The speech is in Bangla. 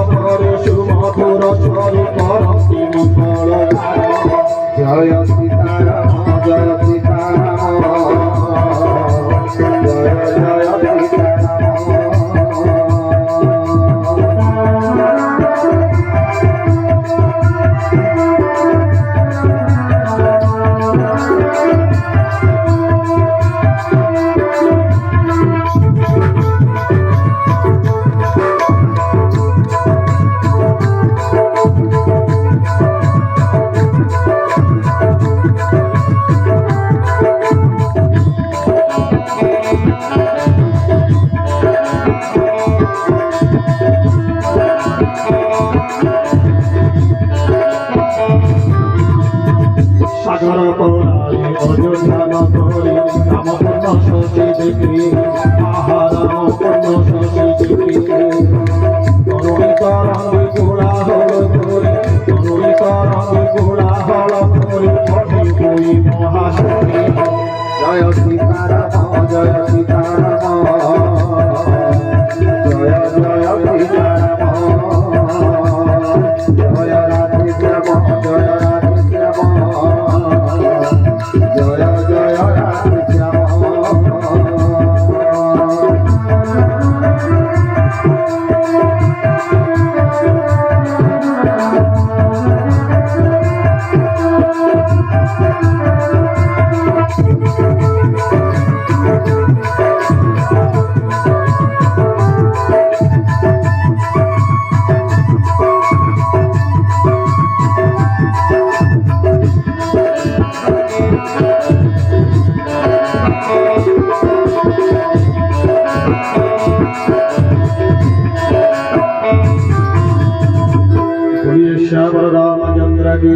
পরে সুমধুর স্বরূপ রক্তি মঙ্গল জয় সীতারাম জয় সীতারাম জয় জয় সীতারাম। সাগর পৌরাণী অযোধ্যা নগরী রামপূর্ণ শশী দেখি আহারাম পূর্ণ শশী দেখি তরুণী তরঙ্গী ঘোড়া হল ধরি তরুণী তরঙ্গী ঘোড়া হল ধরি পঠি বই মহাশক্তি জয় সীতারাম জয় সীতারাম জয় জয় সীতারাম জয় রাধে শ্যাম জয় রাধে শ্যাম জয় জয় রাধে শ্যাম। श्याम रामचंद्र की